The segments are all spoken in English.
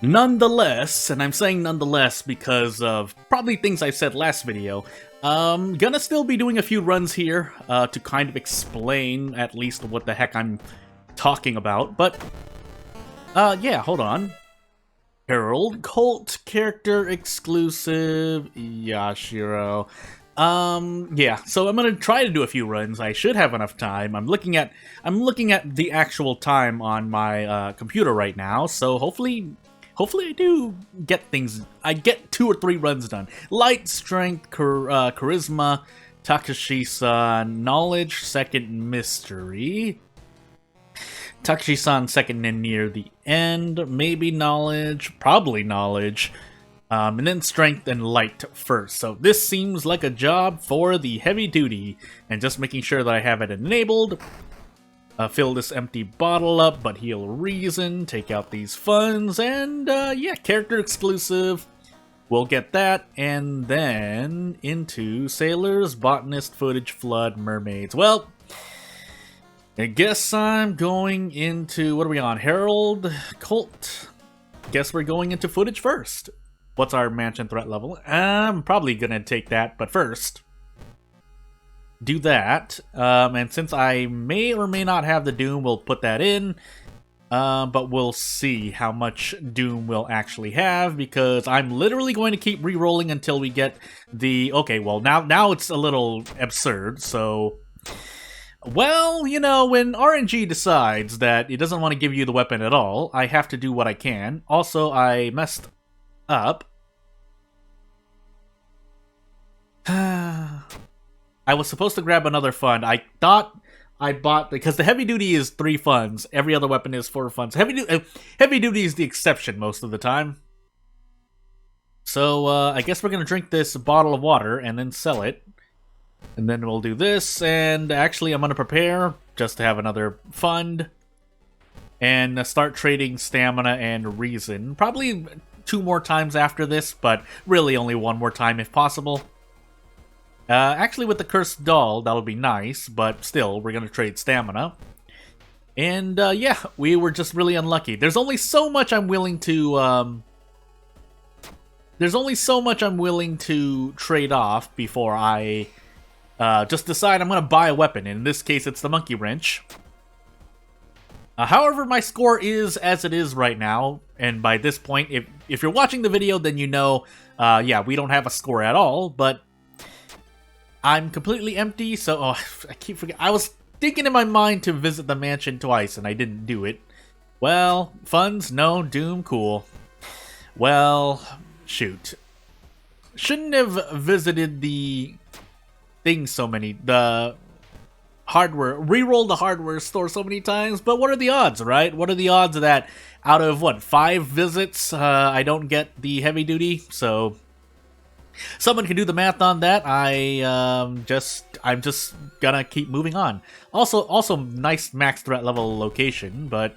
Nonetheless, and I'm saying nonetheless because of probably things I said last video, gonna still be doing a few runs here to kind of explain at least what the heck I'm talking about. But, yeah, hold on. Herald, cult character exclusive, Yashiro. Yeah, so I'm gonna try to do a few runs. I should have enough time. I'm looking at the actual time on my computer right now, so hopefully I do get things. I get 2 or 3 runs done. Light, strength, charisma, Takashi-san, knowledge, second mystery. Takashi-san second and near the end, maybe knowledge, probably knowledge, and then strength and light first. So this seems like a job for the heavy duty, and just making sure that I have it enabled. Fill this empty bottle up, but heal reason, take out these funds, and yeah, character exclusive. We'll get that, and then into sailors, botanist, footage, flood, mermaids. Well, I guess I'm going into, what are we on, Herald, Cult? Guess we're going into footage first. What's our mansion threat level? I'm probably gonna take that, but first, do that. And since I may or may not have the Doom, we'll put that in. But we'll see how much Doom we'll actually have, because I'm literally going to keep re-rolling until we get the... Okay, well, now it's a little absurd, so... Well, you know, when RNG decides that it doesn't want to give you the weapon at all, I have to do what I can. Also, I messed up. I was supposed to grab another fund. I thought I bought... Because the heavy duty is 3 funds. Every other weapon is 4 funds. Heavy duty is the exception most of the time. So, I guess we're going to drink this bottle of water and then sell it. And then we'll do this, and actually I'm going to prepare just to have another fund. And start trading stamina and reason. Probably 2 more times after this, but really only 1 more time if possible. Actually with the cursed doll, that'll be nice, but still, we're going to trade stamina. And yeah, we were just really unlucky. There's only so much I'm willing to... There's only so much I'm willing to trade off before I... just decide I'm going to buy a weapon. In this case, it's the monkey wrench. However, my score is as it is right now. And by this point, if you're watching the video, then you know, yeah, we don't have a score at all. But I'm completely empty, so I keep forgetting. I was thinking in my mind to visit the mansion twice, and I didn't do it. Well, funds, no. Doom, cool. Well, shoot. Shouldn't have visited the... the hardware, re-roll the hardware store so many times, but what are the odds, right? What are the odds that out of, what, 5 visits, I don't get the heavy duty? So, someone can do the math on that. I'm just gonna keep moving on. Also nice max threat level location, but,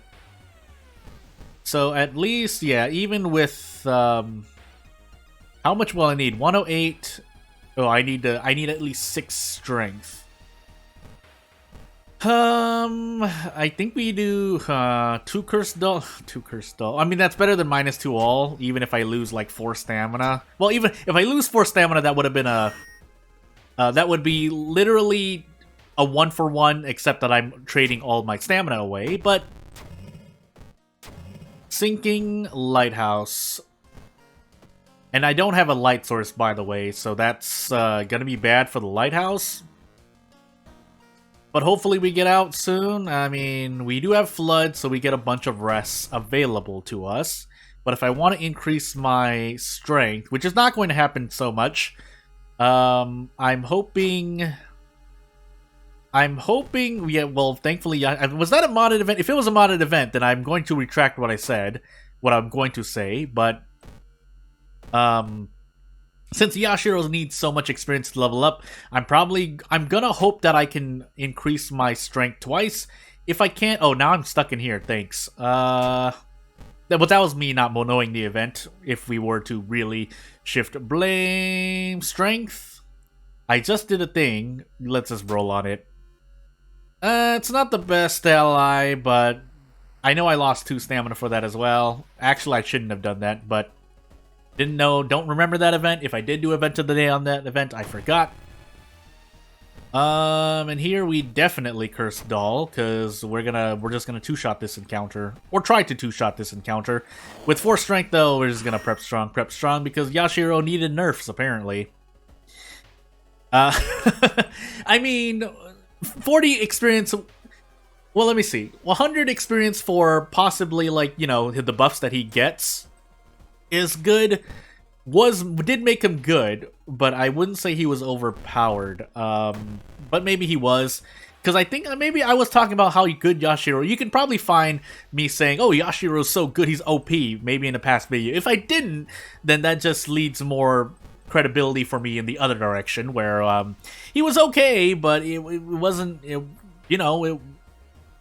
so at least, yeah, even with, how much will I need? 108... Oh, I need at least 6 strength. I think we do 2 cursed doll. 2 cursed doll. I mean, that's better than -2 all, even if I lose like 4 stamina. Well, even if I lose 4 stamina, that would have been a that would be literally a 1-for-1, except that I'm trading all my stamina away. But sinking lighthouse. And I don't have a light source, by the way, so that's gonna be bad for the lighthouse. But hopefully we get out soon. I mean, we do have flood, so we get a bunch of rests available to us. But if I want to increase my strength, which is not going to happen so much, I'm hoping... yeah, well, thankfully, was that a modded event? If it was a modded event, then I'm going to retract what I said, what I'm going to say, but... since Yashiro's needs so much experience to level up, I'm gonna hope that I can increase my strength twice. If I can't, oh, now I'm stuck in here, thanks. But that was me not knowing the event. If we were to really shift blame strength, I just did a thing. Let's just roll on it. It's not the best ally, but I know I lost 2 stamina for that as well. Actually, I shouldn't have done that, but don't remember that event. If I did do event of the day on that event, I forgot. And here we definitely curse Doll, because we're just gonna two-shot this encounter. Or try to two-shot this encounter. With 4 strength though, we're just gonna prep strong, because Yashiro needed nerfs, apparently. I mean, 40 experience. Well, let me see. 100 experience for possibly, like, you know, the buffs that he gets is good. Did make him good, but I wouldn't say he was overpowered. But maybe he was. Because I think maybe I was talking about how good Yashiro. You can probably find me saying, oh, Yashiro's so good, he's OP, maybe in a past video. If I didn't, then that just leads more credibility for me in the other direction, where he was okay, but it wasn't, you know,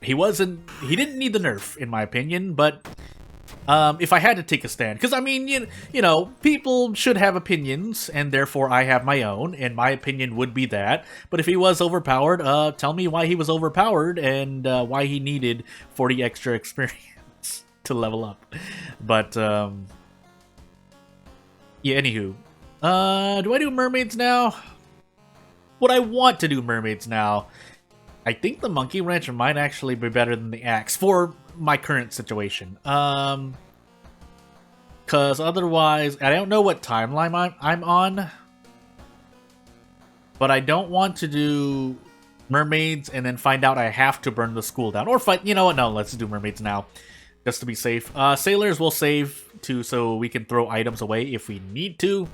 he didn't need the nerf, in my opinion, but if I had to take a stand, because I mean, you know, people should have opinions, and therefore I have my own, and my opinion would be that. But if he was overpowered, tell me why he was overpowered, and why he needed 40 extra experience to level up. But yeah, anywho, do I do mermaids now? Would I want to do mermaids now? I think the monkey wrench might actually be better than the axe for my current situation. Cause otherwise, I don't know what timeline I'm on, but I don't want to do mermaids and then find out I have to burn the school down, or fight. You know what? No, let's do mermaids now, just to be safe. Sailors will save too, so we can throw items away if we need to.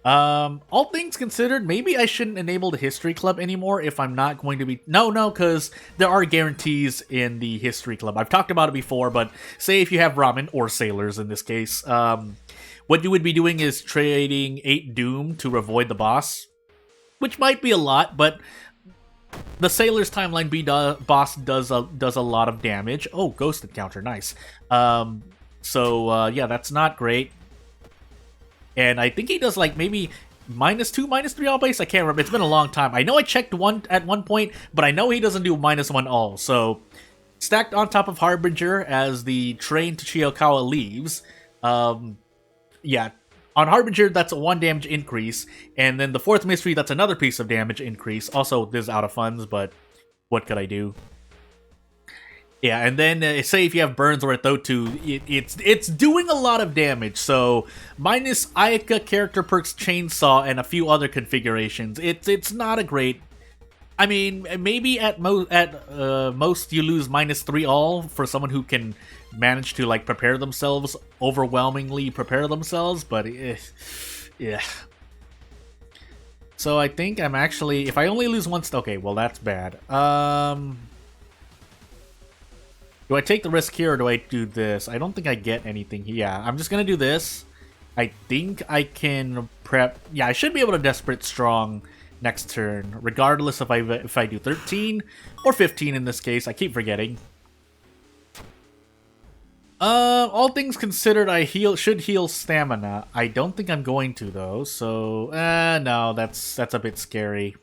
All things considered, maybe I shouldn't enable the history club anymore if I'm not going to be... No, because there are guarantees in the history club. I've talked about it before, but say if you have ramen, or sailors in this case, what you would be doing is trading 8 doom to avoid the boss, which might be a lot, but the sailor's timeline B boss does a lot of damage. Oh, ghost encounter, nice. Yeah, that's not great. And I think he does, like, maybe -2, -3 all base? I can't remember. It's been a long time. I know I checked at one point, but I know he doesn't do -1 all. So, stacked on top of Harbinger as the train to Chiyokawa leaves. Yeah, on Harbinger, that's a 1 damage increase. And then the 4th mystery, that's another piece of damage increase. Also, this is out of funds, but what could I do? Yeah, and then say if you have burns or a Thotu, it's doing a lot of damage. So minus Ayaka character perks, chainsaw, and a few other configurations, it's not a great. I mean, maybe at most you lose -3 all for someone who can manage to, like, overwhelmingly prepare themselves. But yeah. So I think I'm actually, if I only lose once, okay, well that's bad. Do I take the risk here, or do I do this? I don't think I get anything here. Yeah, I'm just gonna do this. I think I can prep... Yeah, I should be able to Desperate Strong next turn, regardless if I do 13 or 15 in this case. I keep forgetting. All things considered, I should heal stamina. I don't think I'm going to, though, so... no, that's a bit scary.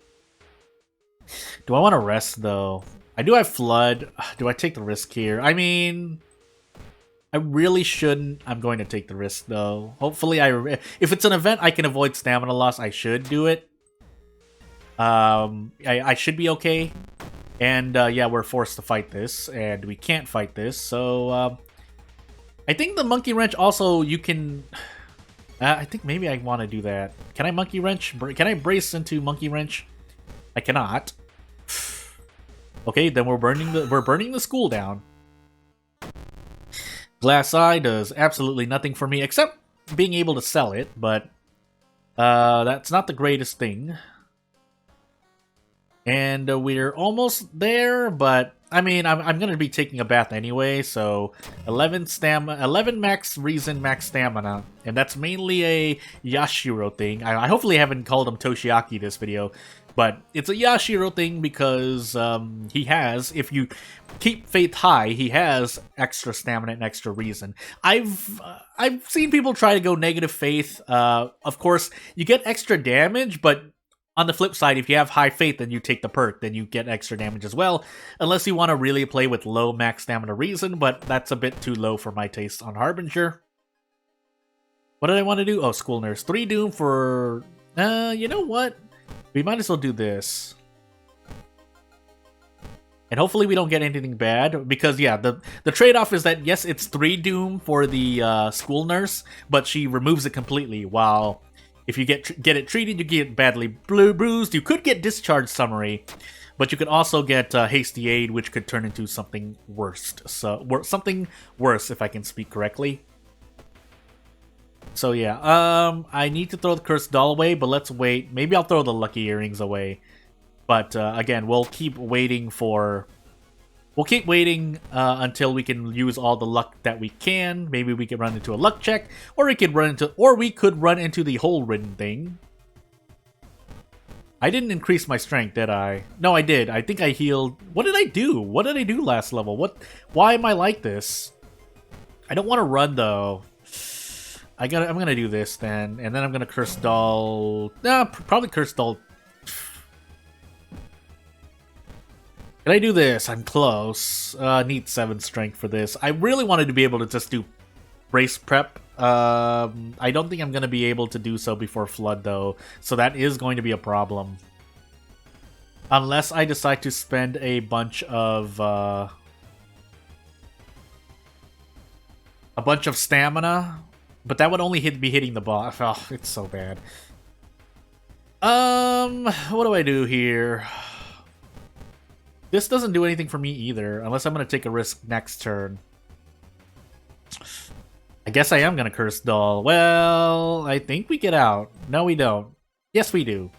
Do I want to rest, though? I do have Flood. Do I take the risk here? I mean, I really shouldn't. I'm going to take the risk, though. Hopefully, if it's an event I can avoid stamina loss, I should do it. I should be okay. And, yeah, we're forced to fight this, and we can't fight this, so, I think the Monkey Wrench also, you can... I think maybe I want to do that. Can I Monkey Wrench? Can I brace into Monkey Wrench? I cannot. Okay, then we're burning the school down. Glass Eye does absolutely nothing for me except being able to sell it, but that's not the greatest thing. And we're almost there, but I mean, I'm gonna be taking a bath anyway, so 11 max reason, max stamina, and that's mainly a Yashiro thing. I hopefully haven't called him Toshiaki this video. But it's a Yashiro thing because he has, if you keep faith high, he has extra stamina and extra reason. I've seen people try to go negative faith. Of course, you get extra damage, but On the flip side, if you have high faith and you take the perk, then you get extra damage as well. Unless you want to really play with low max stamina reason, but that's a bit too low for my taste on Harbinger. What did I want to do? Oh, School Nurse. 3 Doom for... you know what? We might as well do this. And hopefully we don't get anything bad, because yeah, the trade-off is that yes, it's 3 Doom for the School Nurse, but she removes it completely, while if you get it treated, you get badly bruised. You could get Discharge Summary, but you could also get Hasty Aid, which could turn into something worse. So something worse, if I can speak correctly. So yeah, I need to throw the Cursed Doll away, but let's wait. Maybe I'll throw the Lucky Earrings away. But again, we'll keep waiting for... We'll keep waiting until we can use all the luck that we can. Maybe we can run into a luck check, or we could run into the hole ridden thing. I didn't increase my strength, did I? No, I did. I think I healed. What did I do? What did I do last level? Why am I like this? I don't want to run though. I'm gonna do this then, and then I'm gonna Curse Doll. Probably Curse Doll. Can I do this? I'm close. Need 7 strength for this. I really wanted to be able to just do Brace Prep. I don't think I'm going to be able to do so before Flood, though. So that is going to be a problem. Unless I decide to spend a bunch of stamina. But that would only be hitting the boss. Oh, it's so bad. What do I do here? This doesn't do anything for me either, unless I'm going to take a risk next turn. I guess I am going to Curse Doll. Well, I think we get out. No, we don't. Yes, we do.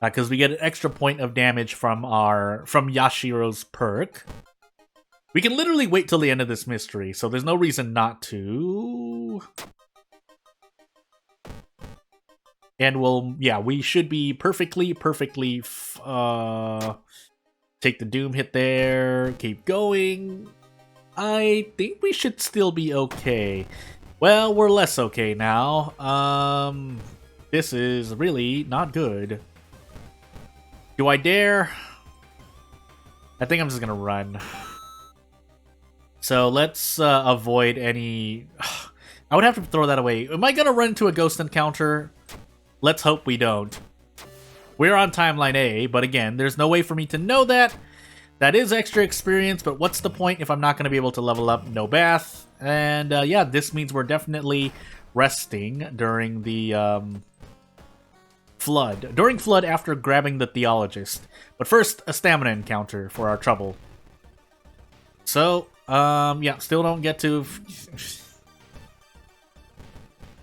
Because we get an extra point of damage from Yashiro's perk. We can literally wait till the end of this mystery, so there's no reason not to. And we should be perfectly, take the Doom hit there, keep going. I think we should still be okay. Well, we're less okay now. This is really not good. Do I dare? I think I'm just gonna run. So let's avoid any... I would have to throw that away. Am I gonna run into a ghost encounter? Let's hope we don't. We're on Timeline A, but again, there's no way for me to know that. That is extra experience, but what's the point if I'm not going to be able to level up? No bath. And yeah, this means we're definitely resting during the Flood. During Flood after grabbing the Theologist. But first, a stamina encounter for our trouble. So, yeah, still don't get to...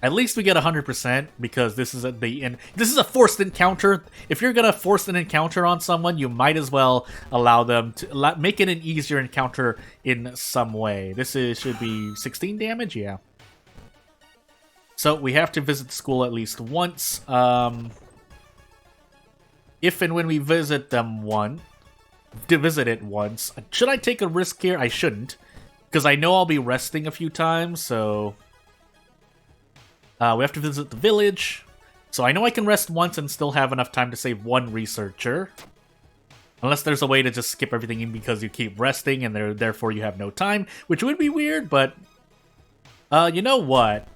At least we get 100% because this is at the end. This is a forced encounter. If you're gonna force an encounter on someone, you might as well allow them to make it an easier encounter in some way. This should be 16 damage, yeah. So we have to visit the school at least once. If and when we visit it once. Should I take a risk here? I shouldn't, because I know I'll be resting a few times. So. We have to visit the village. So I know I can rest once and still have enough time to save 1 researcher. Unless there's a way to just skip everything in because you keep resting and therefore you have no time. Which would be weird, but... you know what?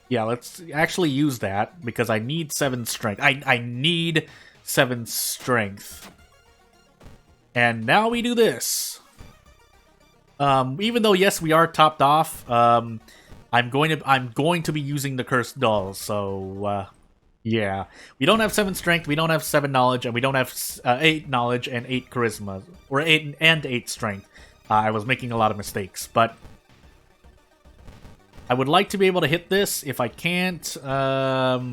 Yeah, let's actually use that because I need 7 strength. I need 7 strength. And now we do this. Even though, yes, we are topped off... I'm going to be using the Cursed Dolls, so yeah. We don't have 7 strength, we don't have 7 knowledge, and we don't have 8 knowledge and 8 charisma, or 8 strength. I was making a lot of mistakes, but I would like to be able to hit this. If I can't, so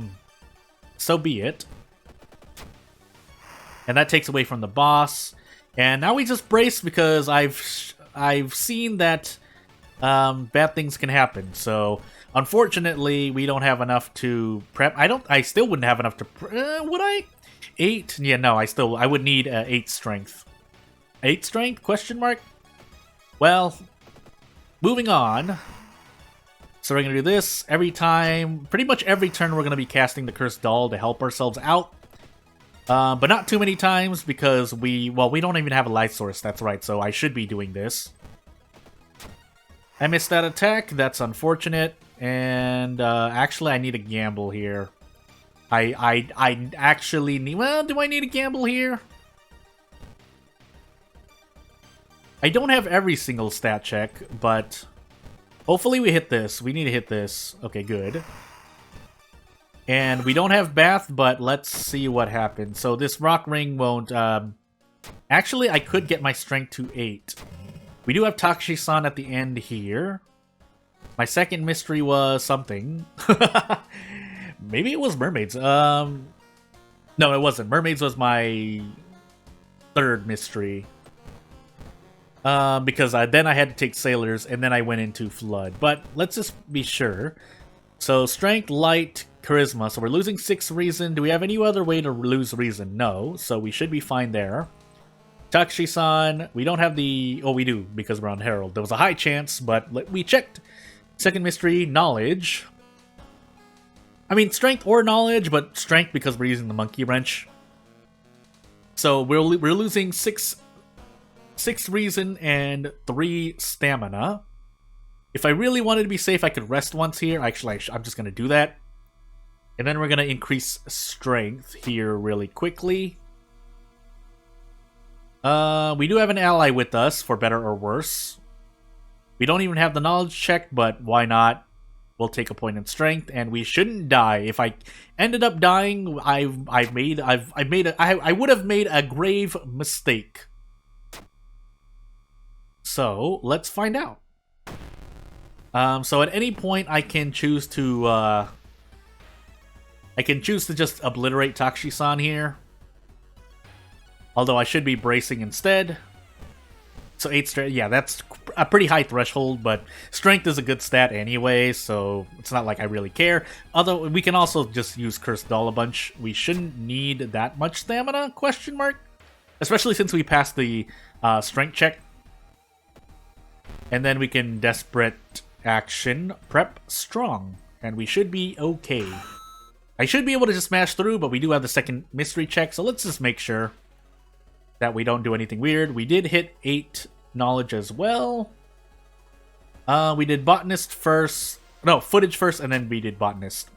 be it. And that takes away from the boss. And now we just brace because I've seen that. Bad things can happen, so unfortunately we don't have enough to prep. I still wouldn't have enough to would I? 8? Yeah, no, I would need 8 strength. 8 strength? Question mark? Well, moving on. So we're gonna do this every time, pretty much every turn we're gonna be casting the Cursed Doll to help ourselves out. But not too many times because we don't even have a life source, that's right, so I should be doing this. I missed that attack, that's unfortunate, and actually I need a gamble here. I actually need, well, do I need a gamble here? I don't have every single stat check, but hopefully we hit this. We need to hit this. Okay, good. And we don't have Bath, but let's see what happens. So this Rock Ring won't... Actually, I could get my Strength to 8. We do have Takushi-san at the end here. My second mystery was something. Maybe it was Mermaids. No, it wasn't. Mermaids was my third mystery. Because then I had to take Sailors, and then I went into Flood. But let's just be sure. So, Strength, Light, Charisma. So we're losing 6 Reason. Do we have any other way to lose Reason? No. So we should be fine there. Takushi-san. We don't have the... Oh, we do, because we're on Herald. There was a high chance, but we checked. Second mystery, Knowledge. I mean, Strength or Knowledge, but Strength because we're using the Monkey Wrench. So we're losing 6 Reason and 3 Stamina. If I really wanted to be safe, I could rest once here. Actually, I'm just going to do that. And then we're going to increase Strength here really quickly. We do have an ally with us, for better or worse. We don't even have the Knowledge check, but why not? We'll take a point in Strength, and we shouldn't die. If I ended up dying, I would have made a grave mistake. So let's find out. So at any point, I can choose to just obliterate Takushi-san here. Although I should be bracing instead. So 8 strength, yeah, that's a pretty high threshold, but Strength is a good stat anyway, so it's not like I really care. Although we can also just use Cursed Doll a bunch. We shouldn't need that much stamina, question mark? Especially since we passed the Strength check. And then we can Desperate Action, Prep Strong, and we should be okay. I should be able to just smash through, but we do have the second mystery check, so let's just make sure that we don't do anything weird. We did hit 8 Knowledge as well. We did Botanist first. No, Footage first, and then we did Botanist.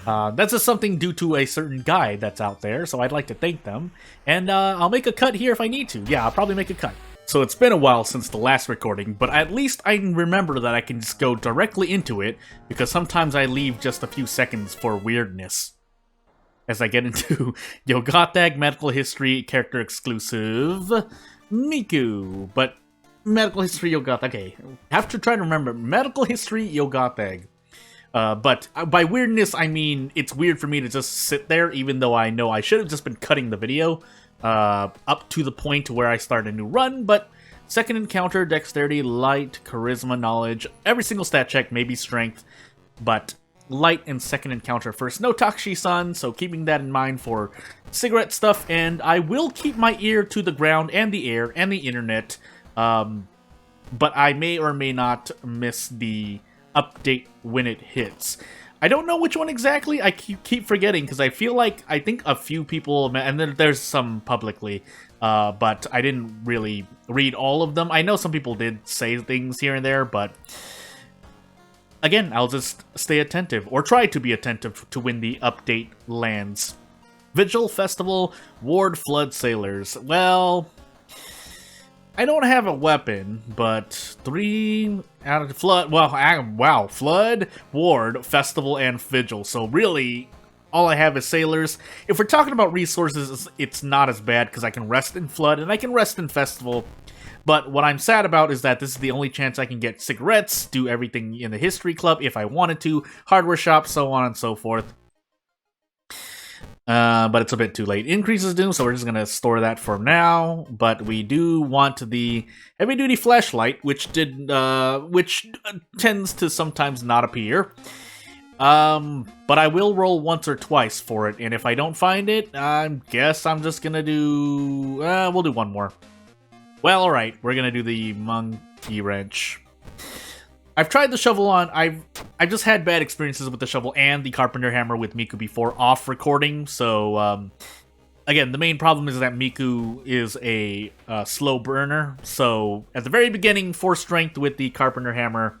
That's just something due to a certain guide that's out there, so I'd like to thank them. And I'll make a cut here if I need to. Yeah, I'll probably make a cut. So it's been a while since the last recording, but at least I remember that I can just go directly into it, because sometimes I leave just a few seconds for weirdness. As I get into Yogatag, Medical History, Character Exclusive, Miku, but Medical History, Yogatag, okay, have to try to remember, Medical History, Yogatag. But by weirdness, I mean, it's weird for me to just sit there, even though I know I should have just been cutting the video, up to the point where I start a new run, but second encounter, Dexterity, Light, Charisma, Knowledge, every single stat check, maybe Strength, but Light and second encounter first. No Takushi-san, so keeping that in mind for cigarette stuff, and I will keep my ear to the ground and the air and the internet, but I may or may not miss the update when it hits. I don't know which one exactly. I keep forgetting, because I feel like I think a few people, and then there's some publicly, but I didn't really read all of them. I know some people did say things here and there, but again, I'll just stay attentive, or try to be attentive to when the update lands. Vigil, Festival, Ward, Flood, Sailors. Well, I don't have a weapon, but 3 out of Flood, well, wow, Flood, Ward, Festival, and Vigil. So really, all I have is Sailors. If we're talking about resources, it's not as bad, because I can rest in Flood, and I can rest in Festival. But what I'm sad about is that this is the only chance I can get cigarettes, do everything in the History Club if I wanted to, Hardware Shop, so on and so forth. But it's a bit too late. Increases Doom, so we're just going to store that for now. But we do want the Heavy Duty Flashlight, which tends to sometimes not appear. But I will roll once or twice for it, and if I don't find it, I guess I'm just going to do... we'll do one more. Well, alright, we're gonna do the Monkey Wrench. I've tried the shovel on. I've just had bad experiences with the shovel and the carpenter hammer with Miku before off recording. So again, the main problem is that Miku is a slow burner. So at the very beginning, 4 strength with the carpenter hammer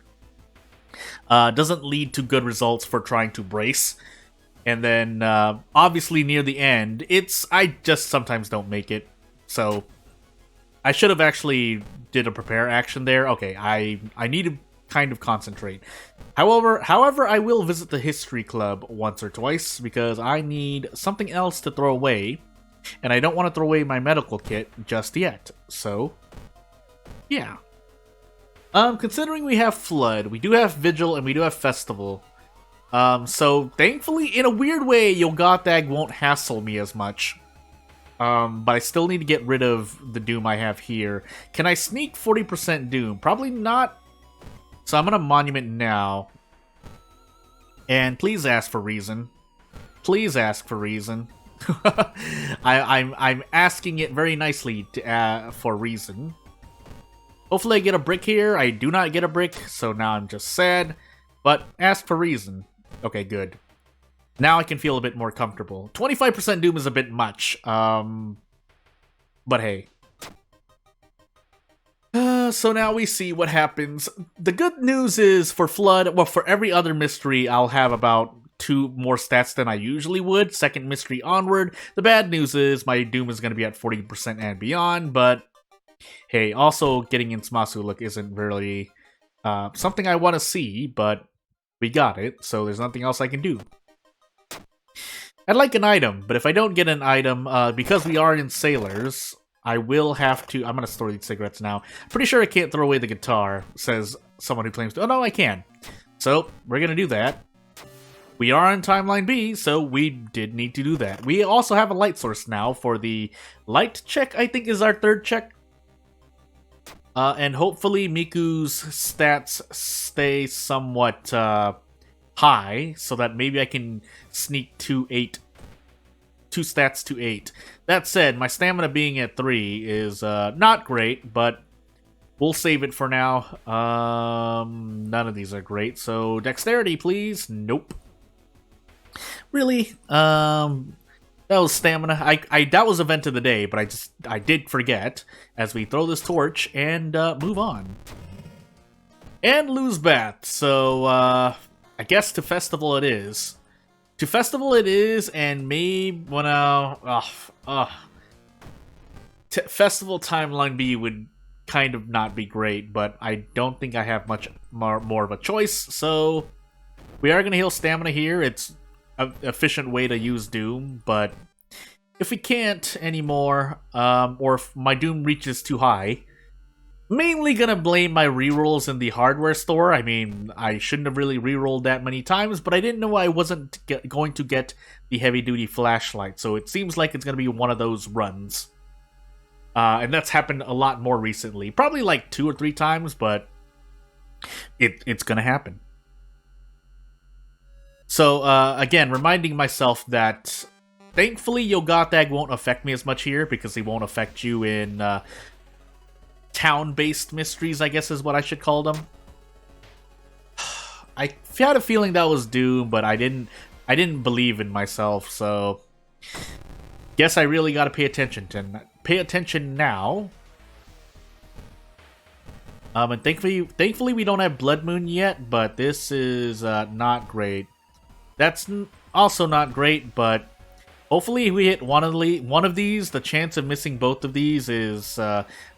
doesn't lead to good results for trying to brace. And then obviously near the end, I just sometimes don't make it. So I should have actually did a prepare action there. Okay, I need to kind of concentrate. However, I will visit the history club once or twice because I need something else to throw away, and I don't want to throw away my medical kit just yet. So, yeah. Considering we have Flood, we do have Vigil, and we do have Festival. So thankfully, in a weird way, Yogatag won't hassle me as much. But I still need to get rid of the Doom I have here. Can I sneak 40% Doom? Probably not. So I'm gonna Monument now. And please ask for reason. Please ask for reason. I'm asking it very nicely to for reason. Hopefully I get a brick here. I do not get a brick, so now I'm just sad. But ask for reason. Okay, good. Now I can feel a bit more comfortable. 25% Doom is a bit much. But hey. So now we see what happens. The good news is for Flood, well, for every other mystery, I'll have about 2 more stats than I usually would. Second mystery onward. The bad news is my Doom is going to be at 40% and beyond, but hey, also getting in Smasu look isn't really something I want to see, but we got it, so there's nothing else I can do. I'd like an item, but if I don't get an item, because we are in Sailors, I will have to... I'm going to store these cigarettes now. Pretty sure I can't throw away the guitar, says someone who claims to... Oh, no, I can. So, we're going to do that. We are on Timeline B, so we did need to do that. We also have a light source now for the light check, I think is our 3rd check. And hopefully Miku's stats stay somewhat high, so that maybe I can sneak 2 stats to 8. That said, my stamina being at 3 is not great, but we'll save it for now. None of these are great, so dexterity, please. Nope. Really? That was stamina. That was event of the day, but I did forget as we throw this torch and move on. And lose Bath. So I guess to Festival it is. To Festival it is, and maybe when Festival Timeline B would kind of not be great, but I don't think I have much more of a choice, so we are going to heal stamina here. It's an efficient way to use Doom, but if we can't anymore, or if my Doom reaches too high, mainly gonna blame my rerolls in the hardware store. I mean, I shouldn't have really rerolled that many times, but I didn't know I wasn't going to get the heavy-duty flashlight, so it seems like it's gonna be one of those runs. And that's happened a lot more recently. Probably like 2 or 3 times, but it's gonna happen. So, again, reminding myself that thankfully Yogatag won't affect me as much here, because he won't affect you in town-based mysteries, I guess is what I should call them. I had a feeling that was Doom, but I didn't believe in myself, so guess I really gotta pay attention now. And thankfully we don't have Blood Moon yet, but this is not great. That's also not great, but hopefully if we hit one of these, the chance of missing both of these is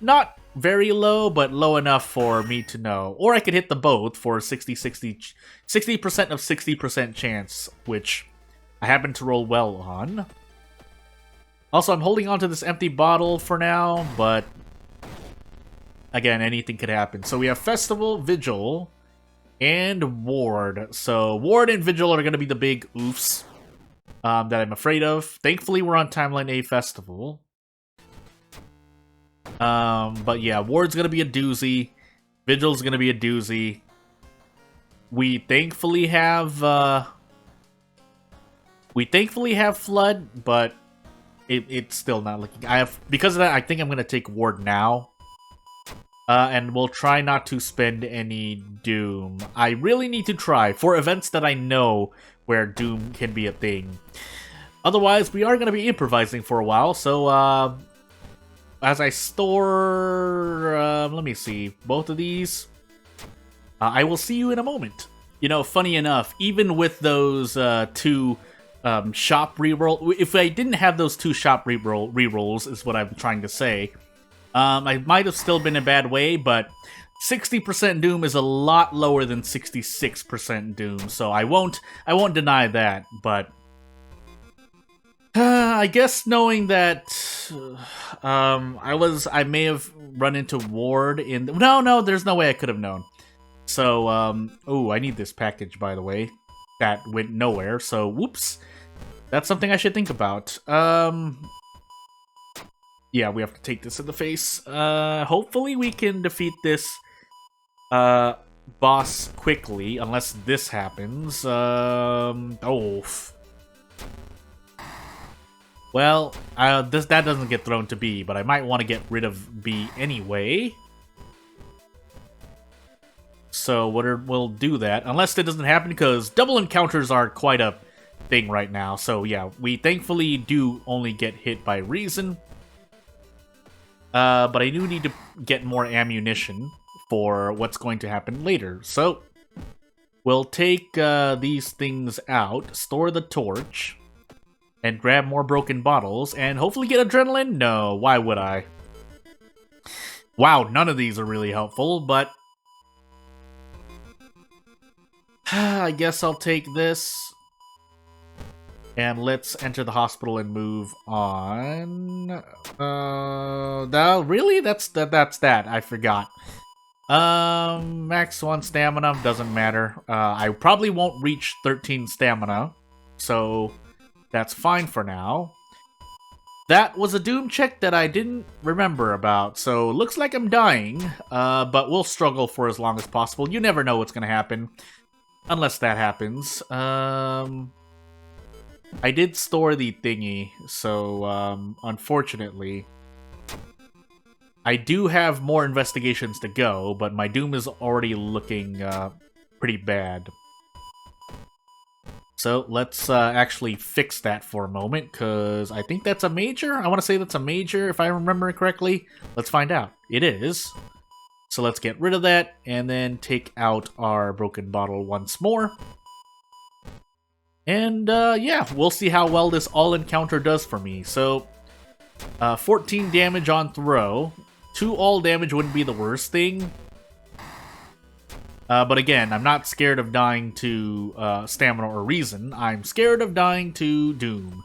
not very low, but low enough for me to know. Or I could hit the both for 60% of 60% chance, which I happen to roll well on. Also, I'm holding on to this empty bottle for now, but again, anything could happen. So we have Festival, Vigil, and Ward. So Ward and Vigil are going to be the big oofs that I'm afraid of. Thankfully, we're on Timeline A Festival. But yeah, Ward's gonna be a doozy. Vigil's gonna be a doozy. We thankfully have Flood, but it's still not looking. Because of that, I think I'm gonna take Ward now. And we'll try not to spend any Doom. I really need to try for events that I know where Doom can be a thing. Otherwise, we are going to be improvising for a while, so as I store, let me see, both of these, I will see you in a moment. You know, funny enough, even with those two shop reroll, if I didn't have those two shop rerolls, is what I'm trying to say, I might have still been a bad way, but 60% Doom is a lot lower than 66% Doom, so I won't deny that, but I guess knowing that I may have run into Ward in no, there's no way I could have known. So oh, I need this package, by the way. That went nowhere, so whoops. That's something I should think about. Yeah, we have to take this in the face. Hopefully we can defeat this boss quickly, unless this happens. Oh. Well, that doesn't get thrown to B, but I might want to get rid of B anyway. So we'll do that, unless that doesn't happen, because double encounters are quite a thing right now. So yeah, we thankfully do only get hit by reason. But I do need to get more ammunition for what's going to happen later. So we'll take these things out, store the torch, and grab more broken bottles, and hopefully get adrenaline? No, why would I? Wow, none of these are really helpful, but I guess I'll take this. And let's enter the hospital and move on. No, really? That's that. I forgot. Max 1 stamina, doesn't matter. I probably won't reach 13 stamina, so that's fine for now. That was a Doom check that I didn't remember about, so looks like I'm dying, but we'll struggle for as long as possible. You never know what's gonna happen, unless that happens. I did store the thingy, so unfortunately, I do have more investigations to go, but my Doom is already looking pretty bad. So let's actually fix that for a moment, because I think that's a major? I want to say that's a major, if I remember correctly. Let's find out. It is. So let's get rid of that, and then take out our broken bottle once more. And yeah, we'll see how well this all-encounter does for me. So, 14 damage on throw. 2 all damage wouldn't be the worst thing. But again, I'm not scared of dying to stamina or reason. I'm scared of dying to Doom,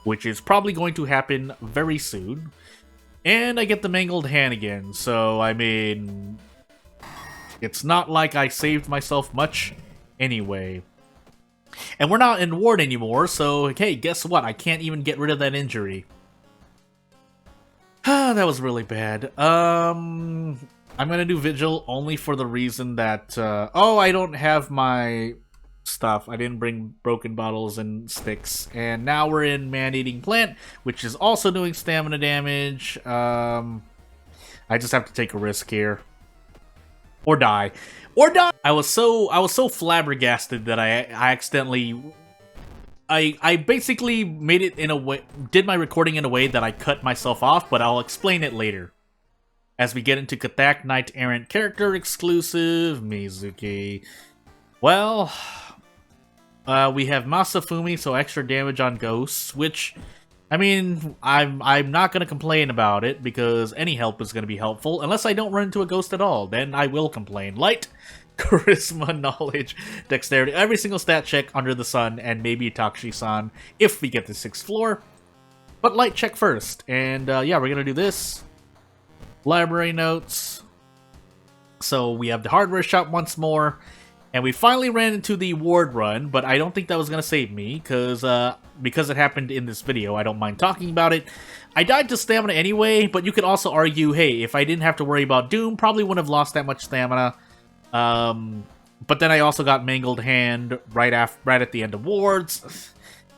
which is probably going to happen very soon. And I get the mangled hand again, so I mean, it's not like I saved myself much anyway. And we're not in Ward anymore, so hey, guess what? I can't even get rid of that injury. That was really bad. I'm gonna do Vigil only for the reason that, oh, I don't have my stuff. I didn't bring broken bottles and sticks. And now we're in Man-Eating Plant, which is also doing stamina damage. I just have to take a risk here. Or die. Or die! I was so flabbergasted that I accidentally... I basically made it in a way... Did my recording in a way that I cut myself off, but I'll explain it later. As we get into Kathak Knight Errant character exclusive, Mizuki. Well... we have Masafumi, so extra damage on ghosts, which... I mean, I'm not going to complain about it, because any help is going to be helpful, unless I don't run into a ghost at all, then I will complain. Light, Charisma, Knowledge, Dexterity, every single stat check under the sun, and maybe Takshi-san, if we get to 6th floor. But Light check first, and yeah, we're going to do this. Library notes. So we have the hardware shop once more, and we finally ran into the Ward run, but I don't think that was going to save me, because it happened in this video, I don't mind talking about it. I died to stamina anyway, but you could also argue, hey, if I didn't have to worry about Doom, probably wouldn't have lost that much stamina. But then I also got Mangled Hand right at the end of Wards.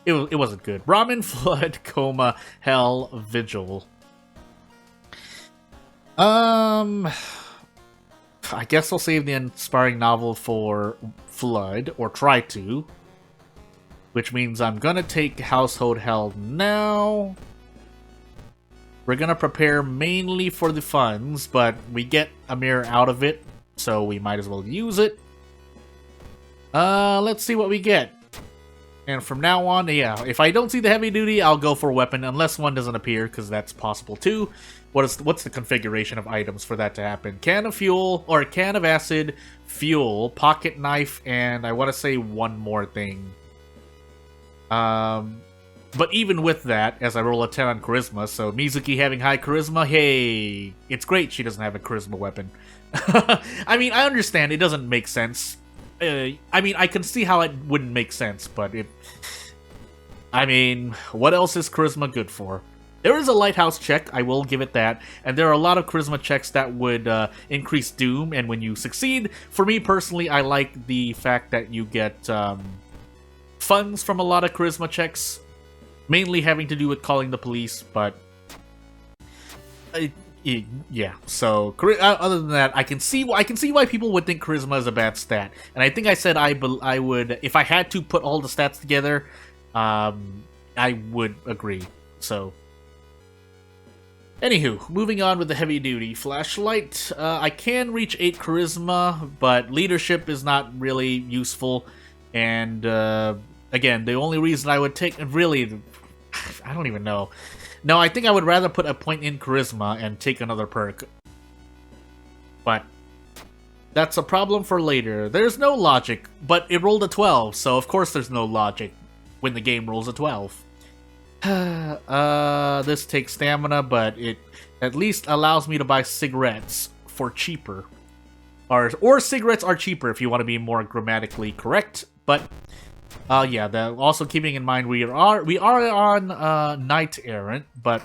It wasn't good. Ramen, Flood, Coma, Hell, Vigil. I guess I'll save the inspiring novel for Flood, or try to. Which means I'm gonna take Household Hell now. We're gonna prepare mainly for the funds, but we get a mirror out of it, so we might as well use it. Let's see what we get. And from now on, yeah, if I don't see the heavy duty, I'll go for weapon, unless one doesn't appear, because that's possible too. What's the configuration of items for that to happen? Can of fuel, or a can of acid, fuel, pocket knife, and I want to say one more thing. But even with that, as I roll a 10 on charisma, so Mizuki having high charisma, hey, it's great she doesn't have a charisma weapon. I mean, I understand, it doesn't make sense. I mean, I can see how it wouldn't make sense, but I mean, what else is charisma good for? There is a lighthouse check, I will give it that, and there are a lot of charisma checks that would increase doom, and when you succeed, for me personally, I like the fact that you get funds from a lot of charisma checks, mainly having to do with calling the police, but yeah. So other than that, I can see why people would think charisma is a bad stat, and I think I said I would, if I had to put all the stats together, I would agree. So, anywho, moving on with the heavy duty flashlight. I can reach 8 charisma, but leadership is not really useful, and again, the only reason I would take really, I don't even know. No, I think I would rather put a point in charisma and take another perk. But that's a problem for later. There's no logic, but it rolled a 12, so of course there's no logic when the game rolls a 12. This takes stamina, but it at least allows me to buy cigarettes for cheaper. Or cigarettes are cheaper if you want to be more grammatically correct, but yeah, also keeping in mind we are on Knight Errant, but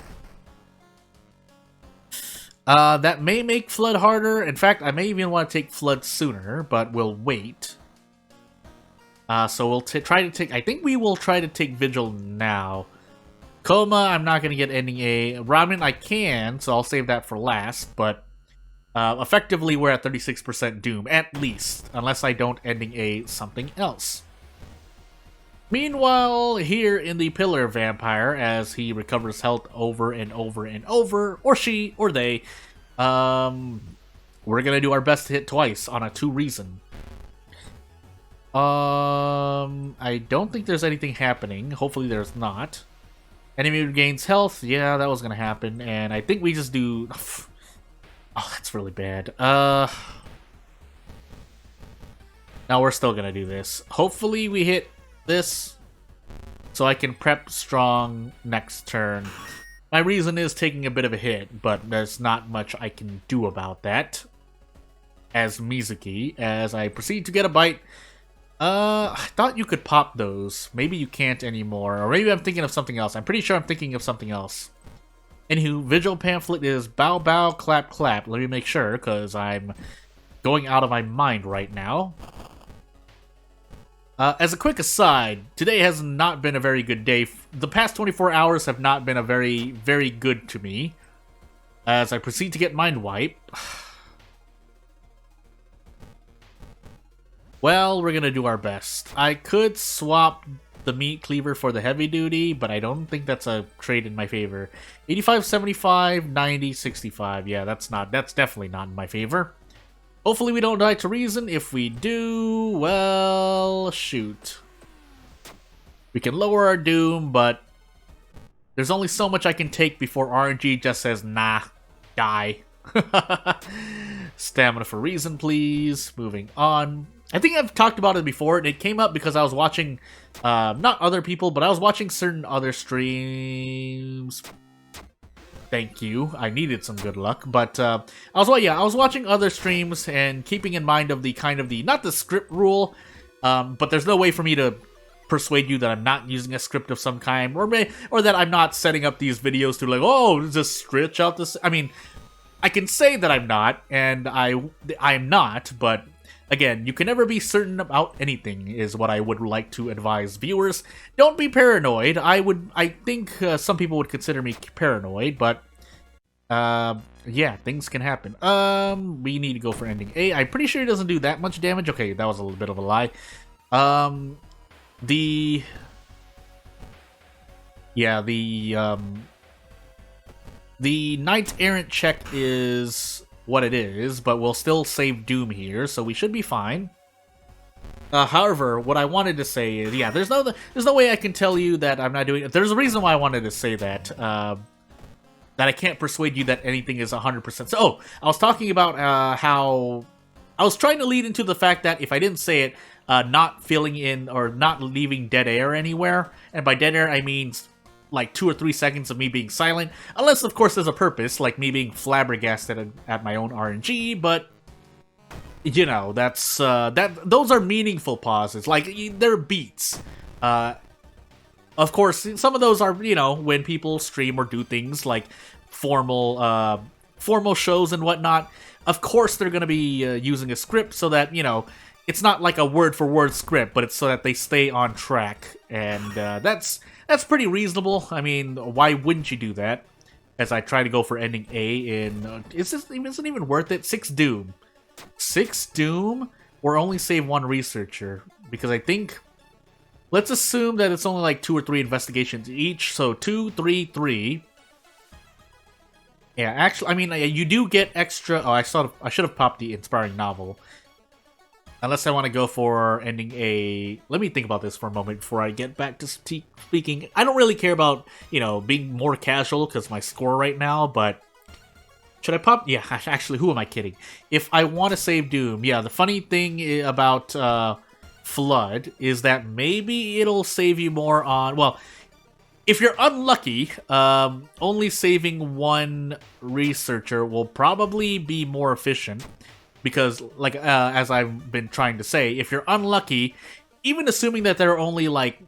that may make Flood harder. In fact, I may even want to take Flood sooner, but we'll wait. So we'll try to take. I think we will try to take Vigil now. Coma, I'm not gonna get ending A. Ramen, I can, so I'll save that for last. But effectively, we're at 36% Doom at least, unless I don't ending A something else. Meanwhile, here in the Pillar Vampire, as he recovers health over and over and over, or she, or they, we're gonna do our best to hit twice on a 2 reason. I don't think there's anything happening. Hopefully there's not. Enemy regains health. Yeah, that was gonna happen. And I think we just do... Oh, that's really bad. Now we're still gonna do this. Hopefully we hit this, so I can prep strong next turn. My reason is taking a bit of a hit, but there's not much I can do about that. As Mizuki, as I proceed to get a bite. I thought you could pop those. Maybe you can't anymore, or maybe I'm thinking of something else. I'm pretty sure I'm thinking of something else. Anywho, Vigil Pamphlet is bow bow clap clap. Let me make sure, because I'm going out of my mind right now. As a quick aside, today has not been a very good day. The past 24 hours have not been a very, very good to me. As I proceed to get Mind Wipe. Well, we're gonna do our best. I could swap the Meat Cleaver for the Heavy Duty, but I don't think that's a trade in my favor. 85, 75, 90, 65. Yeah, that's definitely not in my favor. Hopefully we don't die to reason. If we do, well, shoot. We can lower our doom, but there's only so much I can take before RNG just says, nah, die. Stamina for reason, please. Moving on. I think I've talked about it before, and it came up because I was watching, not other people, but I was watching certain other streams. Thank you. I needed some good luck, but I was watching other streams and keeping in mind of not the script rule, but there's no way for me to persuade you that I'm not using a script of some kind, or that I'm not setting up these videos to like, oh, just stretch out this. I mean, I can say that I'm not, and I'm not, but again, you can never be certain about anything, is what I would like to advise viewers. Don't be paranoid. I think some people would consider me paranoid, but Yeah, things can happen. We need to go for ending A. I'm pretty sure it doesn't do that much damage. Okay, that was a little bit of a lie. The... Yeah, the Knights Errant check is what it is, but we'll still save Doom here, so we should be fine. However, what I wanted to say is, yeah, there's no way I can tell you that I'm not doing it. There's a reason why I wanted to say that. That I can't persuade you that anything is 100%. So, oh, I was talking about how... I was trying to lead into the fact that if I didn't say it, not filling in or not leaving dead air anywhere. And by dead air, I mean like 2 or 3 seconds of me being silent. Unless, of course, there's a purpose, like me being flabbergasted at my own RNG, but... You know, that's those are meaningful pauses. Like, they're beats. Of course, some of those are, you know, when people stream or do things like formal shows and whatnot. Of course, they're going to be using a script so that, you know, it's not like a word-for-word script, but it's so that they stay on track. And that's pretty reasonable. I mean, why wouldn't you do that? As I try to go for ending A in... isn't even worth it? 6 Doom. 6 Doom? Or only save 1 researcher? Because I think... Let's assume that it's only like 2 or 3 investigations each, so 2, 3, 3. Yeah, actually, I mean, you do get extra... Oh, I should have popped the inspiring novel. Unless I want to go for ending A... Let me think about this for a moment before I get back to speaking. I don't really care about, you know, being more casual because my score right now, but... Should I pop? Yeah, actually, who am I kidding? If I want to save Doom, yeah, the funny thing about Flood is that maybe it'll save you more on... Well, if you're unlucky, only saving 1 researcher will probably be more efficient. Because, like, as I've been trying to say, if you're unlucky, even assuming that there are only, like,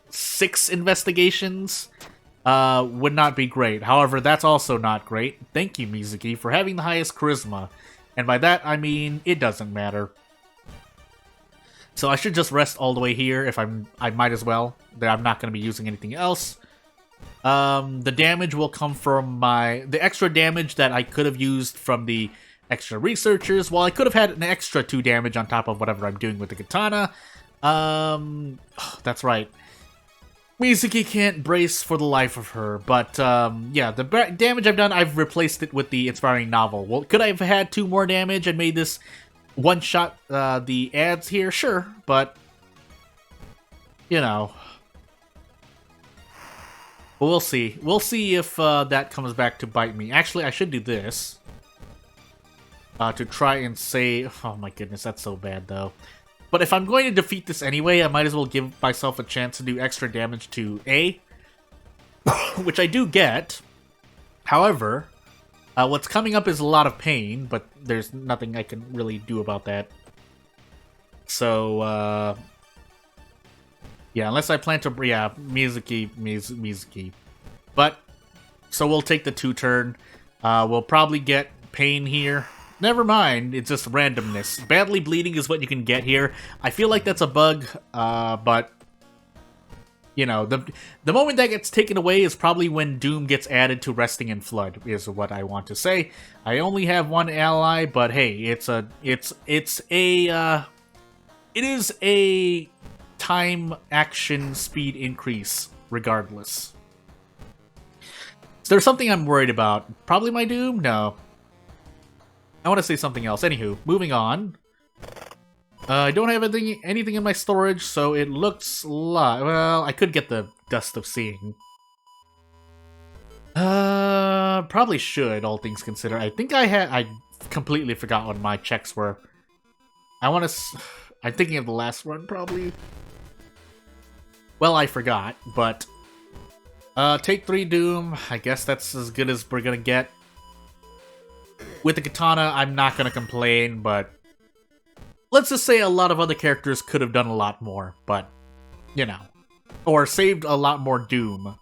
6 investigations... would not be great. However, that's also not great. Thank you, Mizuki, for having the highest charisma. And by that, I mean, it doesn't matter. So I should just rest all the way here if I might as well. That I'm not going to be using anything else. The damage will come from the extra damage that I could have used from the extra researchers. Well, I could have had an extra 2 damage on top of whatever I'm doing with the katana. That's right. Mizuki can't brace for the life of her, but, yeah, the damage I've done, I've replaced it with the inspiring novel. Well, could I have had 2 more damage and made this one-shot, the ads here? Sure, but, you know. But we'll see. We'll see if, that comes back to bite me. Actually, I should do this. To try and save... Oh my goodness, that's so bad, though. But if I'm going to defeat this anyway, I might as well give myself a chance to do extra damage to A. Which I do get. However, what's coming up is a lot of pain, but there's nothing I can really do about that. So, yeah, unless I plan to... Yeah, Mizuki. But, so we'll take the 2 turn. We'll probably get pain here. Never mind, it's just randomness. Badly bleeding is what you can get here. I feel like that's a bug, but... You know, the moment that gets taken away is probably when Doom gets added to Resting and Flood, is what I want to say. I only have 1 ally, but hey, it is a time action speed increase, regardless. Is there something I'm worried about? Probably my Doom? No. I want to say something else. Anywho, moving on. I don't have anything in my storage, so it looks like... Well, I could get the Dust of Seeing. Probably should, all things considered. I think I completely forgot what my checks were. I'm thinking of the last run, probably. Well, I forgot, but... take 3 Doom. I guess that's as good as we're gonna get. With the katana, I'm not gonna complain, but... Let's just say a lot of other characters could have done a lot more, but... You know. Or saved a lot more Doom.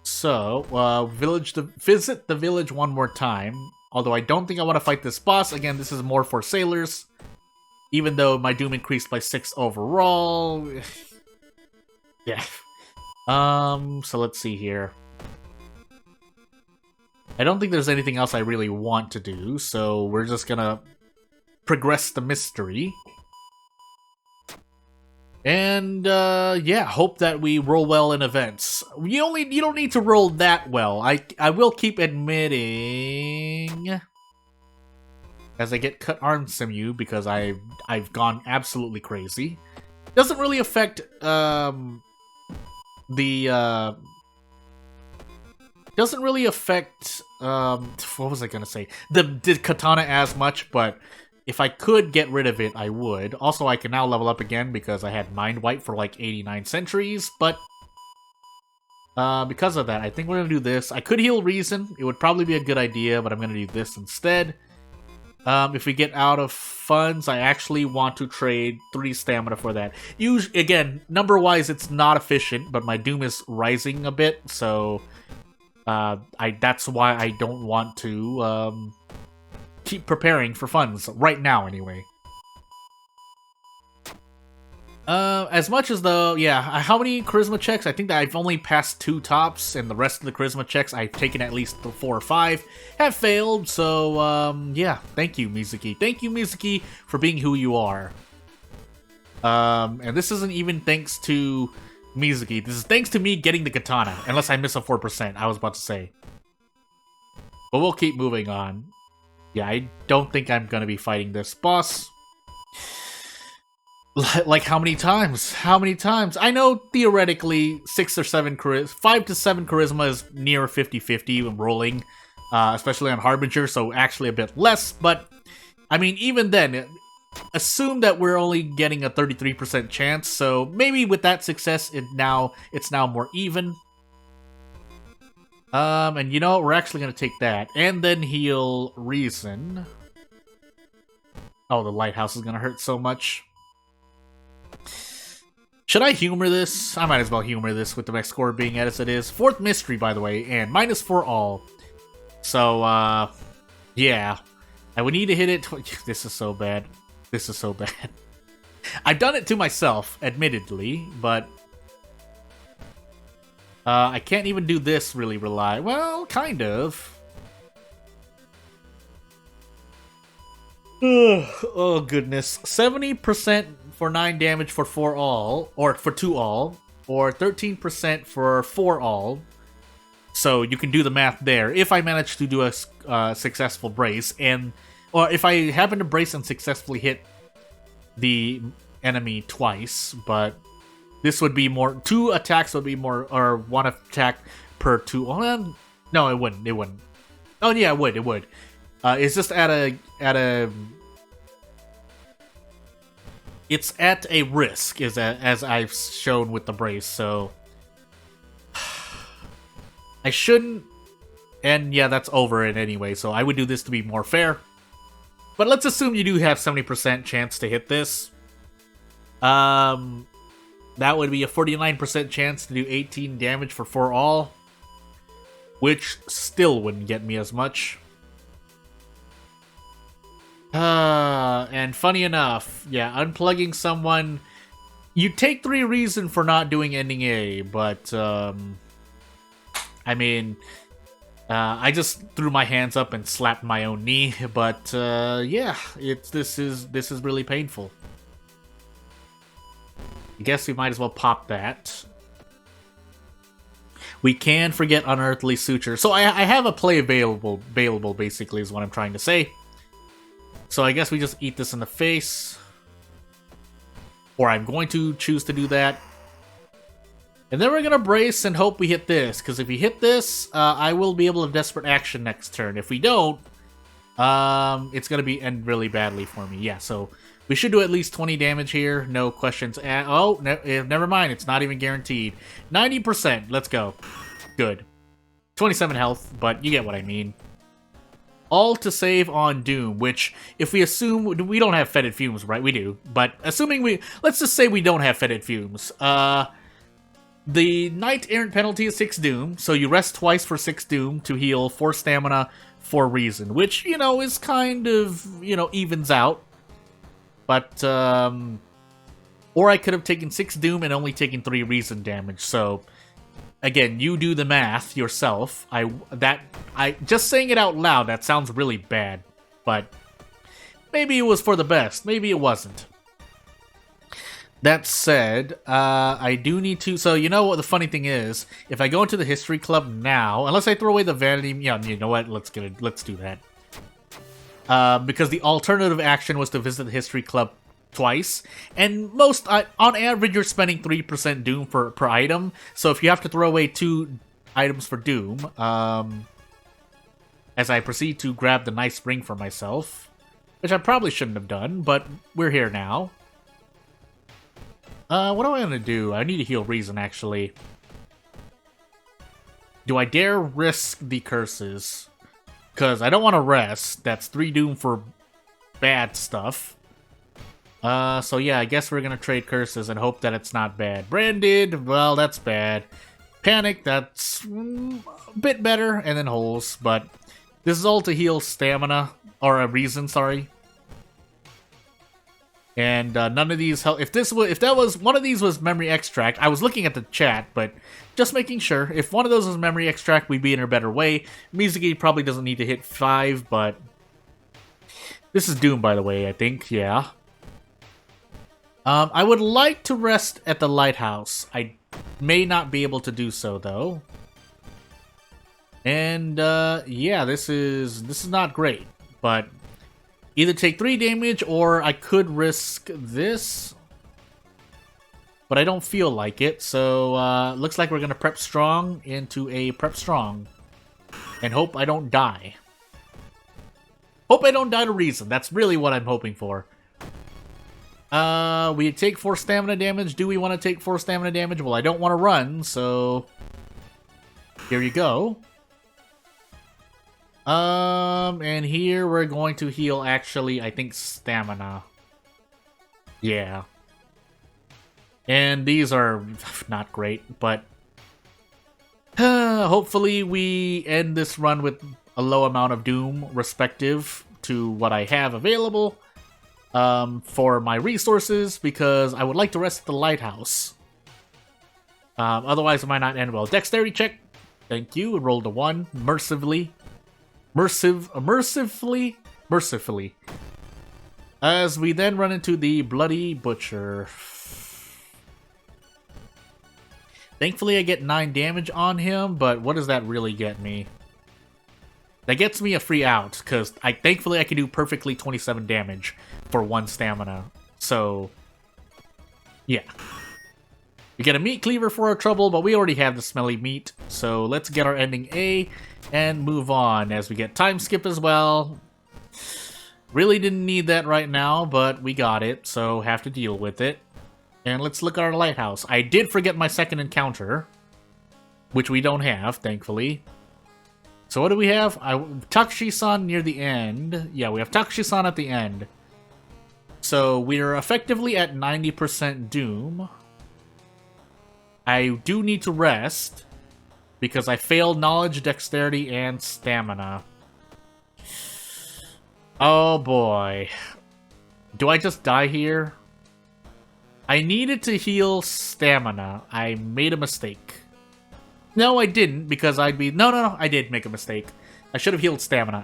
So, visit the village one more time. Although I don't think I want to fight this boss. Again, this is more for sailors. Even though my Doom increased by 6 overall. Yeah. So let's see here. I don't think there's anything else I really want to do, so we're just gonna progress the mystery. And, yeah, hope that we roll well in events. You don't need to roll that well. I will keep admitting, as I get cut arms from you, because I've gone absolutely crazy. Doesn't really affect, doesn't really affect, what was I gonna say? The katana as much, but if I could get rid of it, I would. Also, I can now level up again because I had Mind Wipe for like 89 centuries, but because of that, I think we're gonna do this. I could heal Reason. It would probably be a good idea, but I'm gonna do this instead. If we get out of funds, I actually want to trade 3 stamina for that. Again, number-wise, it's not efficient, but my Doom is rising a bit, so that's why I don't want to keep preparing for funds right now, anyway. As much as though, yeah, how many charisma checks? I think that I've only passed 2 tops, and the rest of the charisma checks I've taken at least 4 or 5 have failed. So, yeah, thank you, Mizuki. Thank you, Mizuki, for being who you are. And this isn't even thanks to Mizuki. This is thanks to me getting the katana, unless I miss a 4%. I was about to say, but we'll keep moving on. Yeah, I don't think I'm gonna be fighting this boss. Like, how many times? How many times? I know, theoretically, 6 or 7 charisma, 5 to 7 charisma is near 50-50 when rolling, especially on Harbinger, so actually a bit less, but, I mean, even then, assume that we're only getting a 33% chance, so maybe with that success, it's now more even. And you know what? We're actually gonna take that, and then heal Reason. Oh, the lighthouse is gonna hurt so much. Should I humor this? I might as well humor this with the max score being as it is. 4th mystery, by the way, and -4 all. So, yeah. I would need to hit it. This is so bad. This is so bad. I've done it to myself, admittedly, but I can't even do this really rely. Well, kind of. Oh, goodness. 70% for 9 damage for 4 all, or for 2 all, or 13% for 4 all. So you can do the math there. If I manage to do a successful brace, or if I happen to brace and successfully hit the enemy twice, but this would be more, 2 attacks would be more, or 1 attack per 2. Well, no, it wouldn't. It wouldn't. Oh yeah, it would. It would. It's just it's at a risk, as I've shown with the brace, so I shouldn't. And yeah, that's over it anyway, so I would do this to be more fair. But let's assume you do have 70% chance to hit this. That would be a 49% chance to do 18 damage for 4 all, which still wouldn't get me as much. And funny enough, yeah, unplugging someone, you take 3 reason for not doing ending A, but, I mean, I just threw my hands up and slapped my own knee, but, yeah, this is really painful. I guess we might as well pop that. We can forget Unearthly Suture. So I have a play available, basically, is what I'm trying to say. So I guess we just eat this in the face. Or I'm going to choose to do that. And then we're going to brace and hope we hit this. Because if we hit this, I will be able to Desperate Action next turn. If we don't, it's going to end really badly for me. Yeah, so we should do at least 20 damage here. No questions. Oh, never mind. It's not even guaranteed. 90%. Let's go. Good. 27 health, but you get what I mean. All to save on Doom, which, if we assume we don't have Fetid Fumes, right? We do. But assuming let's just say we don't have Fetid Fumes. The Knight Errant penalty is 6 Doom, so you rest twice for 6 Doom to heal 4 stamina, 4 reason, which, you know, is kind of, you know, evens out. But, or I could have taken 6 Doom and only taken 3 reason damage, so again, you do the math yourself. I just saying it out loud, that sounds really bad. But maybe it was for the best. Maybe it wasn't. That said, I do need to... So, you know what the funny thing is? If I go into the History Club now, unless I throw away the Vanity... Yeah, you know what? Let's do that. Because the alternative action was to visit the History Club twice. And on average, you're spending 3% Doom per item. So if you have to throw away 2 items for Doom... as I proceed to grab the nice ring for myself. Which I probably shouldn't have done, but we're here now. What am I gonna do? I need to heal Reason, actually. Do I dare risk the curses? Because I don't want to rest. That's 3 Doom for bad stuff. So yeah, I guess we're gonna trade curses and hope that it's not bad. Branded, well, that's bad. Panic, that's a bit better. And then Holes, but this is all to heal stamina. Or a Reason, sorry. And none of these help. If that was one of these was memory extract, I was looking at the chat, but just making sure. If one of those was memory extract, we'd be in a better way. Mizuki probably doesn't need to hit 5, but this is Doom, by the way. I think, yeah. I would like to rest at the lighthouse. I may not be able to do so though. And yeah, this is not great, but. Either take 3 damage, or I could risk this. But I don't feel like it, so looks like we're going to prep strong into a prep strong. And hope I don't die. Hope I don't die to Reason. That's really what I'm hoping for. We take 4 stamina damage. Do we want to take 4 stamina damage? Well, I don't want to run, so... Here you go. And here we're going to heal, actually, I think, stamina. Yeah. And these are not great, but... hopefully we end this run with a low amount of Doom, respective to what I have available for my resources, because I would like to rest at the lighthouse. Otherwise, it might not end well. Dexterity check. Thank you. Rolled a 1, mercifully. Mercifully. As we then run into the Bloody Butcher. Thankfully, I get 9 damage on him, but what does that really get me? That gets me a free out, because thankfully I can do perfectly 27 damage for 1 stamina. So, yeah. We get a meat cleaver for our trouble, but we already have the smelly meat. So let's get our ending A and move on as we get time skip as well. Really didn't need that right now, but we got it, so have to deal with it. And let's look at our lighthouse. I did forget my second encounter, which we don't have, thankfully. So what do we have? Takushi-san near the end. Yeah, we have Takushi-san at the end. So we're effectively at 90% Doom. I do need to rest, because I failed Knowledge, Dexterity, and Stamina. Oh boy. Do I just die here? I needed to heal Stamina. I made a mistake. No, I didn't, because I'd be... No, I did make a mistake. I should have healed Stamina.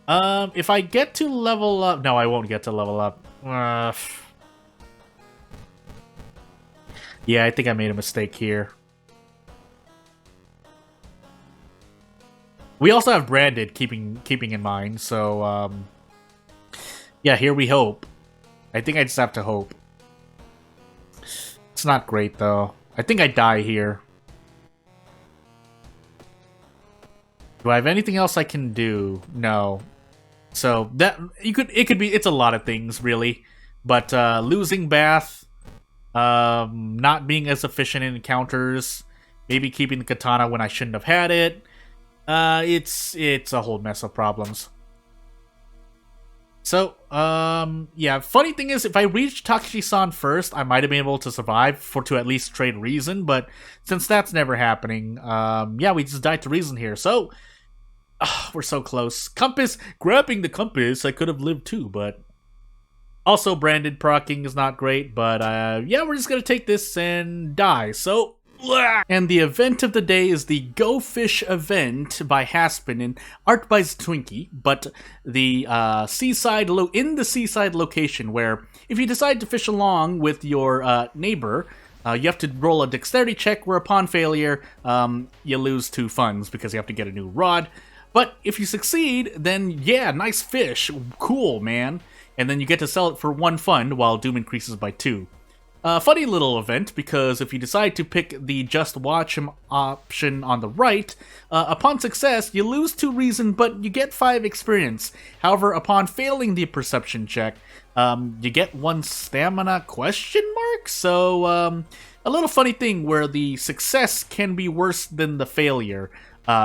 If I get to level up... No, I won't get to level up. Yeah, I think I made a mistake here. We also have Branded keeping in mind, so yeah, here we hope. I think I just have to hope. It's not great though. I think I die here. Do I have anything else I can do? No. So that it's a lot of things really, but losing Bath. Not being as efficient in encounters, maybe keeping the katana when I shouldn't have had it. It's a whole mess of problems. So, yeah, funny thing is, if I reached Takushi-san first, I might have been able to survive to at least trade Reason, but since that's never happening, yeah, we just died to Reason here, so we're so close. Compass, grabbing the compass, I could have lived too, but... Also, Branded proccing is not great, but yeah, we're just gonna take this and die. So, And the event of the day is the Go Fish event by Haspin and art by Twinkie, but the in the seaside location where if you decide to fish along with your neighbor, you have to roll a dexterity check where upon failure, you lose 2 funds because you have to get a new rod. But if you succeed, then yeah, nice fish, cool, man. And then you get to sell it for 1 fund while doom increases by 2. Funny little event, because if you decide to pick the Just Watch Him option on the right, upon success, you lose 2 reason, but you get 5 experience. However, upon failing the perception check, you get 1 stamina question mark? So, a little funny thing where the success can be worse than the failure,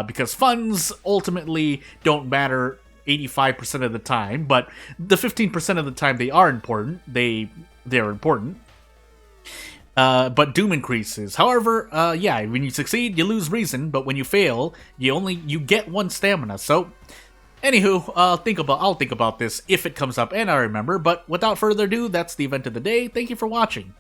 because funds ultimately don't matter 85% of the time, but the 15% of the time they are important. They're important. But doom increases. However, yeah, when you succeed, you lose reason, but when you fail, you get 1 stamina. So, anywho, I'll think about this if it comes up and I remember. But without further ado, that's the event of the day. Thank you for watching.